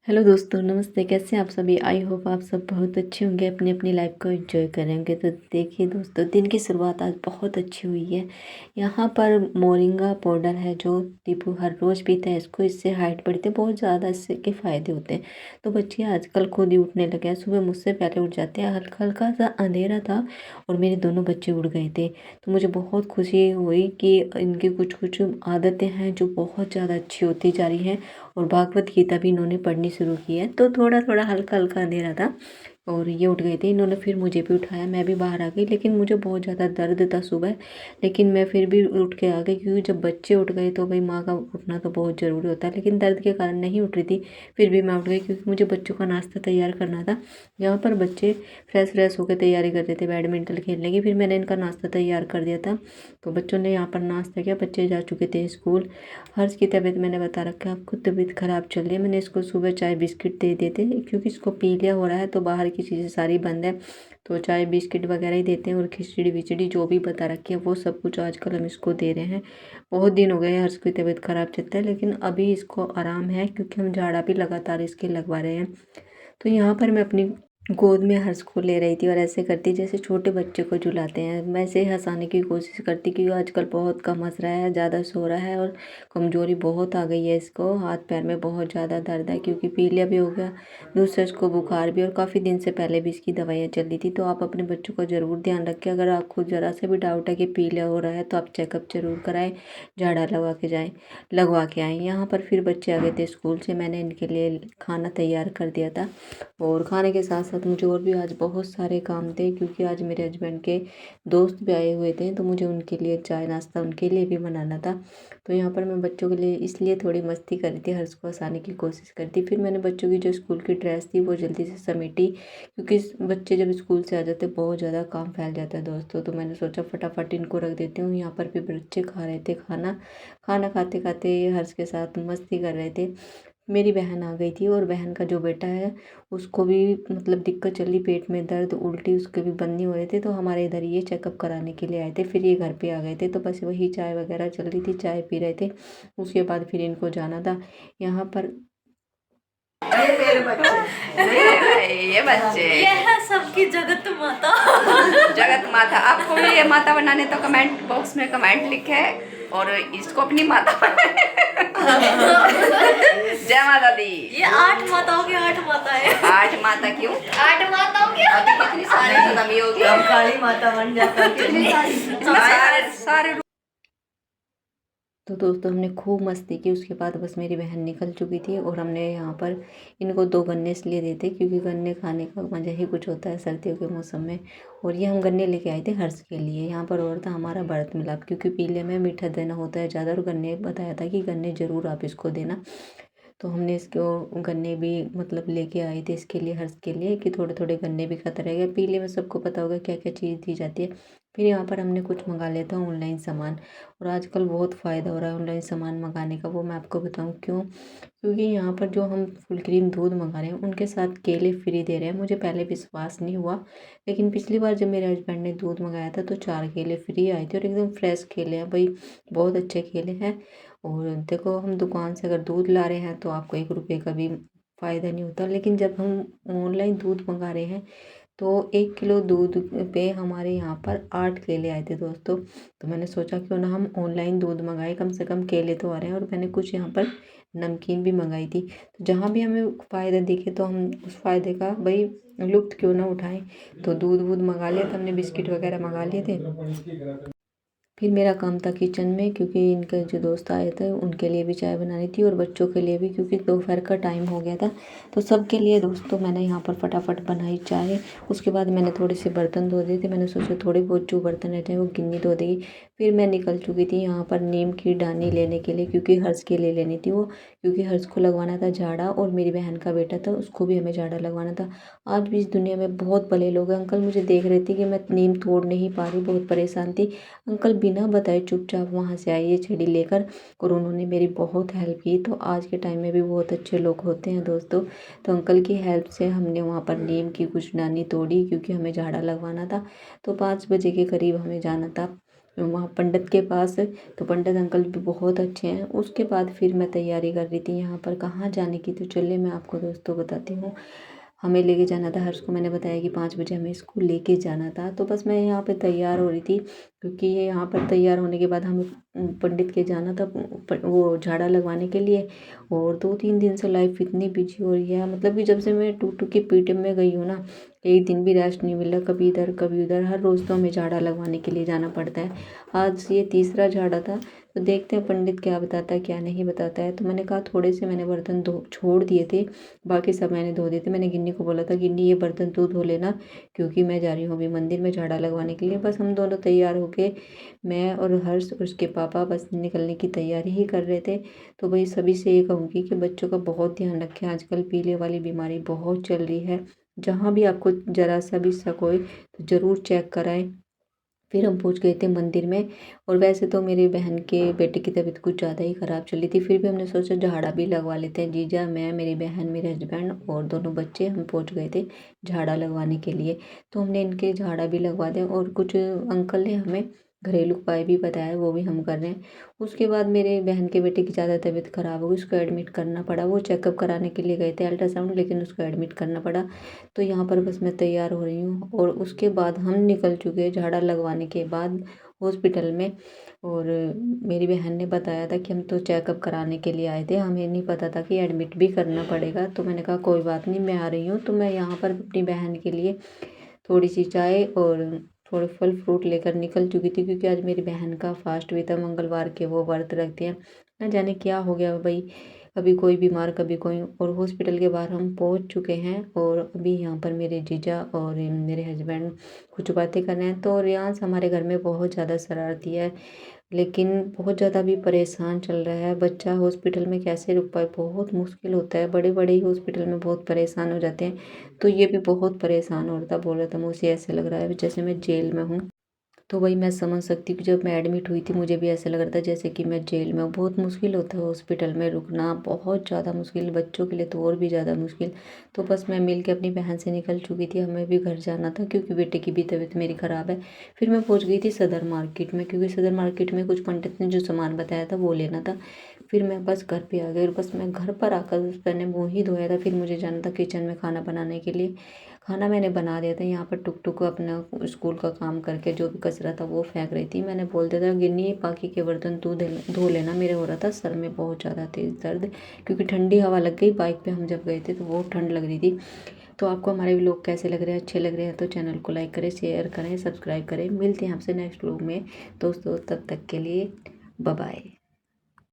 Hello दोस्तों, नमस्ते। कैसे हैं आप सभी? आई होप आप सब बहुत अच्छे होंगे, अपनी अपनी लाइफ को एंजॉय करेंगे। तो देखिए दोस्तों, दिन की शुरुआत आज बहुत अच्छी हुई है। यहाँ पर मोरिंगा पाउडर है जो दीपू हर रोज़ पीता है इसको, इससे हाइट बढ़ती है बहुत ज़्यादा, इससे के फ़ायदे होते हैं। तो बच्चे आजकल खुद ही उठने लगे हैं, सुबह मुझसे पहले उठ जाते हैं। हल्का हल्का सा अंधेरा था और मेरे दोनों बच्चे उठ गए थे। तो मुझे बहुत खुशी हुई कि इनकी कुछ कुछ आदतें हैं जो बहुत ज़्यादा अच्छी होती जा रही हैं। और भागवत गीता भी इन्होंने पढ़नी शुरू की है। तो थोड़ा थोड़ा हल्का हल्का अंधेरा था और ये उठ गए थे। इन्होंने फिर मुझे भी उठाया, मैं भी बाहर आ गई, लेकिन मुझे बहुत ज़्यादा दर्द था सुबह। लेकिन मैं फिर भी उठ के आ गई, क्योंकि जब बच्चे उठ गए तो भाई माँ का उठना तो बहुत ज़रूरी होता है। लेकिन दर्द के कारण नहीं उठ रही थी, फिर भी मैं उठ गई क्योंकि मुझे बच्चों का नाश्ता तैयार करना था। यहाँ पर बच्चे फ्रेश फ्रेश होकर तैयारी कर रहे थे बैडमिंटन खेलने की, फिर मैंने इनका नाश्ता तैयार कर दिया था। तो बच्चों ने यहाँ पर नाश्ता किया, बच्चे जा चुके थे स्कूल। हर्ष की तबीयत मैंने बता रखा है आपको, तबीयत ख़राब चल रही है। मैंने इसको सुबह चाय बिस्किट दे देते, क्योंकि इसको पीलिया हो रहा है तो बाहर की चीज़ें सारी बंद है। तो चाय बिस्किट वगैरह ही देते हैं, और खिचड़ी विचड़ी जो भी बता रखी है वो सब कुछ आजकल हम इसको दे रहे हैं। बहुत दिन हो गए हर्ष की तबीयत ख़राब चलता है, लेकिन अभी इसको आराम है क्योंकि हम झाड़ा भी लगातार इसके लगवा रहे हैं। तो यहाँ पर मैं अपनी गोद में हर्ष को ले रही थी और ऐसे करती जैसे छोटे बच्चे को झुलाते हैं। मैं इसे हंसाने की कोशिश करती, क्योंकि आजकल बहुत कम हंस रहा है, ज़्यादा सो रहा है और कमज़ोरी बहुत आ गई है इसको। हाथ पैर में बहुत ज़्यादा दर्द है क्योंकि पीलिया भी हो गया, दूसरा इसको बुखार भी, और काफ़ी दिन से पहले भी इसकी दवाइयाँ चल रही थी। तो आप अपने बच्चों का ज़रूर ध्यान रखें। अगर आपको ज़रा से भी डाउट है कि पीलिया हो रहा है तो आप चेकअप ज़रूर कराएं, झाड़ा लगवा के आएँ। यहाँ पर फिर बच्चे आ गए थे स्कूल से, मैंने इनके लिए खाना तैयार कर दिया था। और खाने के साथ साथ मुझे और भी आज बहुत सारे काम थे, क्योंकि आज मेरे हस्बैंड के दोस्त भी आए हुए थे, तो मुझे उनके लिए चाय नाश्ता उनके लिए भी बनाना था। तो यहाँ पर मैं बच्चों के लिए इसलिए थोड़ी मस्ती कर रही थी, हर्ष को हंसाने की कोशिश करती। फिर मैंने बच्चों की जो स्कूल की ड्रेस थी वो जल्दी से समेटी, क्योंकि बच्चे जब स्कूल से आ जाते बहुत ज़्यादा काम फैल जाता है दोस्तों। तो मैंने सोचा फटाफट इनको रख देती हूँ। यहाँ पर भी बच्चे खा रहे थे खाना, खाना खाते खाते हर्ष के साथ मस्ती कर रहे थे। मेरी बहन आ गई थी, और बहन का जो बेटा है उसको भी मतलब दिक्कत चल रही, पेट में दर्द, उल्टी उसके भी बंद नहीं हो रहे थे। तो हमारे इधर ये चेकअप कराने के लिए आए थे, फिर ये घर पे आ गए थे। तो बस वही चाय वगैरह चल रही थी, चाय पी रहे थे। उसके बाद फिर इनको जाना था। यहाँ पर ये मेरे बच्चे, ये बच्चे, ये है सबकी जगत माता। जगत माता। आपको भी ये माता बनाने तो कमेंट बॉक्स में कमेंट लिखे, और इसको अपनी माता बनाए। जय माता दी। ये 8 माताओं की 8 माता है। 8 माता क्यों? 8 माताओं की अभी कितनी सारी कमी होगी? अब काली माता बन जाता है। कितनी सारे सारे। तो दोस्तों, हमने खूब मस्ती की। उसके बाद बस मेरी बहन निकल चुकी थी, और हमने यहाँ पर इनको 2 गन्ने इसलिए दिए थे क्योंकि गन्ने खाने का मज़ा ही कुछ होता है सर्दियों के मौसम में। और ये हम गन्ने लेके आए थे हर्ष के लिए। यहाँ पर और था हमारा व्रत मिलाप, क्योंकि पीले में मीठा देना होता है ज़्यादा, और गन्ने बताया था कि गन्ने ज़रूर आप इसको देना। तो हमने इसको गन्ने भी मतलब लेके आए थे इसके लिए, हर्ष के लिए, कि थोड़े थोड़े गन्ने भी खाता रहेगा। पीले में सबको पता होगा क्या क्या चीज़ दी जाती है। फिर यहाँ पर हमने कुछ मंगा लिया था ऑनलाइन सामान, और आजकल बहुत फ़ायदा हो रहा है ऑनलाइन सामान मंगाने का। वो मैं आपको बताऊँ क्यों? क्योंकि यहाँ पर जो हम फुल क्रीम दूध मंगा रहे हैं उनके साथ केले फ्री दे रहे हैं। मुझे पहले विश्वास नहीं हुआ, लेकिन पिछली बार जब मेरे हस्बैंड ने दूध मंगाया था तो 4 केले फ्री आए थे, और एकदम फ्रेश केले हैं भाई, बहुत अच्छे केले हैं। और देखो, हम दुकान से अगर दूध ला रहे हैं तो आपको 1 रुपये का भी फ़ायदा नहीं होता, लेकिन जब हम ऑनलाइन दूध मंगा रहे हैं तो 1 किलो दूध पे हमारे यहाँ पर 8 केले आए थे दोस्तों। तो मैंने सोचा क्यों ना हम ऑनलाइन दूध मंगाए, कम से कम केले तो आ रहे हैं। और मैंने कुछ यहाँ पर नमकीन भी मंगाई थी। तो जहाँ भी हमें फ़ायदा दिखे तो हम उस फ़ायदे का भाई लुत्फ़ क्यों ना उठाएं। तो दूध वूध मंगा लिया था हमने, बिस्किट वगैरह मंगा लिए थे। फिर मेरा काम था किचन में, क्योंकि इनके जो दोस्त आए थे उनके लिए भी चाय बनानी थी, और बच्चों के लिए भी, क्योंकि दोपहर का टाइम हो गया था। तो सबके लिए दोस्तों मैंने यहाँ पर फटाफट बनाई चाय। उसके बाद मैंने थोड़े से बर्तन धो दिए थे। मैंने सोचा थोड़े बहुत जो बर्तन रहते हैं वो गिन्नी धो देगी। फिर मैं निकल चुकी थी यहाँ पर नीम की डानी लेने के लिए, क्योंकि हर्ष के लिए लेनी थी वो, क्योंकि हर्ष को लगवाना था झाड़ा, और मेरी बहन का बेटा था उसको भी हमें झाड़ा लगवाना था। आज भी इस दुनिया में बहुत भले लोग हैं। अंकल मुझे देख रहे थे कि मैं नीम तोड़ नहीं पा रही, बहुत परेशान थी। अंकल बिना बताए चुपचाप वहाँ से आए ये छड़ी लेकर, और उन्होंने मेरी बहुत हेल्प की। तो आज के टाइम में भी बहुत अच्छे लोग होते हैं दोस्तों। तो अंकल की हेल्प से हमने वहाँ पर नीम की कुछ डानी तोड़ी, क्योंकि हमें झाड़ा लगवाना था। तो 5 बजे के करीब हमें जाना था वहाँ पंडित के पास। तो पंडित अंकल भी बहुत अच्छे हैं। उसके बाद फिर मैं तैयारी कर रही थी यहाँ पर कहाँ जाने की। तो चलिए मैं आपको दोस्तों बताती हूँ। हमें लेके जाना था, हर्ष को मैंने बताया कि 5 बजे हमें स्कूल लेके जाना था। तो बस मैं यहाँ पे तैयार हो रही थी, क्योंकि ये यहाँ पर तैयार होने के बाद हमें पंडित के जाना था वो झाड़ा लगवाने के लिए। और 2-3 दिन से लाइफ इतनी बिजी हो रही है, मतलब कि जब से मैं टूटू की पीठ में गई हूँ ना, एक दिन भी रेस्ट नहीं मिला। कभी इधर कभी उधर, हर रोज़ तो हमें झाड़ा लगवाने के लिए जाना पड़ता है। आज ये तीसरा झाड़ा था। तो देखते हैं पंडित क्या बताता है क्या नहीं बताता है। तो मैंने कहा थोड़े से मैंने बर्तन धो छोड़ दिए थे, बाकी सब मैंने धो दिए थे। मैंने गिन्नी को बोला था गिन्नी ये बर्तन तू धो लेना, क्योंकि मैं जा रही हूँ अभी मंदिर में झाड़ा लगवाने के लिए। बस हम दोनों तैयार होके, मैं और हर्ष उसके पापा बस निकलने की तैयारी ही कर रहे थे। तो भाई सभी से ये कहूँगी कि बच्चों का बहुत ध्यान रखें, आजकल पीले वाली बीमारी बहुत चल रही है। जहाँ भी आपको ज़रा सा भी शक होए तो ज़रूर चेक कराएं। फिर हम पहुंच गए थे मंदिर में। और वैसे तो मेरी बहन के बेटे की तबीयत कुछ ज़्यादा ही ख़राब चली थी, फिर भी हमने सोचा झाड़ा भी लगवा लेते हैं। जीजा, मैं, मेरी बहन, मेरे हस्बैंड और दोनों बच्चे हम पहुंच गए थे झाड़ा लगवाने के लिए। तो हमने इनके झाड़ा भी लगवा दिया और कुछ अंकल ने हमें घरेलू उपाय भी बताया, वो भी हम कर रहे हैं। उसके बाद मेरे बहन के बेटे की ज़्यादा तबीयत ख़राब हो गई, उसको एडमिट करना पड़ा। वो चेकअप कराने के लिए गए थे अल्ट्रासाउंड, लेकिन उसको एडमिट करना पड़ा। तो यहाँ पर बस मैं तैयार हो रही हूँ और उसके बाद हम निकल चुके हैं झाड़ा लगवाने के बाद हॉस्पिटल में। और मेरी बहन ने बताया था कि हम तो चेकअप कराने के लिए आए थे, हमें नहीं पता था कि एडमिट भी करना पड़ेगा। तो मैंने कहा कोई बात नहीं, मैं आ रही हूँ। तो मैं यहाँ पर अपनी बहन के लिए थोड़ी सी चाय और थोड़े फल फ्रूट लेकर निकल चुकी थी, क्योंकि आज मेरी बहन का फास्ट भी था, मंगलवार के वो व्रत रखते हैं। न जाने क्या हो गया भाई, कभी कोई बीमार कभी कोई। और हॉस्पिटल के बाहर हम पहुंच चुके हैं और अभी यहाँ पर मेरे जीजा और मेरे हस्बैंड कुछ बातें कर रहे हैं। तो रियांश हमारे घर में बहुत ज़्यादा शरारती है, लेकिन बहुत ज़्यादा भी परेशान चल रहा है। बच्चा हॉस्पिटल में कैसे रुक पाए, बहुत मुश्किल होता है। बड़े बड़े ही हॉस्पिटल में बहुत परेशान हो जाते हैं, तो ये भी बहुत परेशान हो रहा था। बोल रहा था मुझे ऐसे लग रहा है जैसे मैं जेल में हूँ। तो वही मैं समझ सकती हूँ कि जब मैं एडमिट हुई थी मुझे भी ऐसा लग रहा था जैसे कि मैं जेल में हूँ। बहुत मुश्किल होता है हॉस्पिटल में रुकना, बहुत ज़्यादा मुश्किल, बच्चों के लिए तो और भी ज़्यादा मुश्किल। तो बस मैं मिल के अपनी बहन से निकल चुकी थी, हमें भी घर जाना था क्योंकि बेटे की भी तबीयत मेरी ख़राब है। फिर मैं पहुँच गई थी सदर मार्केट में, क्योंकि सदर मार्केट में कुछ पंडित ने जो सामान बताया था वो लेना था। फिर मैं बस घर पे आ गई और बस मैं घर पर आकर मैंने मुँह ही धोया था। फिर मुझे जाना था किचन में खाना बनाने के लिए। खाना मैंने बना दिया था। यहाँ पर टुक टुक अपना स्कूल का काम करके जो भी कचरा था वो फेंक रही थी। मैंने बोल दिया था गिन्नी बाकी के बर्तन तू धो लेना, मेरे हो रहा था सर में बहुत ज़्यादा तेज़ दर्द, क्योंकि ठंडी हवा लग गई। बाइक पे हम जब गए थे तो बहुत ठंड लग रही थी। तो आपको हमारे व्लॉग कैसे लग रहे हैं, अच्छे लग रहे हैं तो चैनल को लाइक करें, शेयर करें, सब्सक्राइब करें। मिलते हैं आपसे नेक्स्ट व्लॉग में दोस्तों, तब तक के लिए बाय बाय।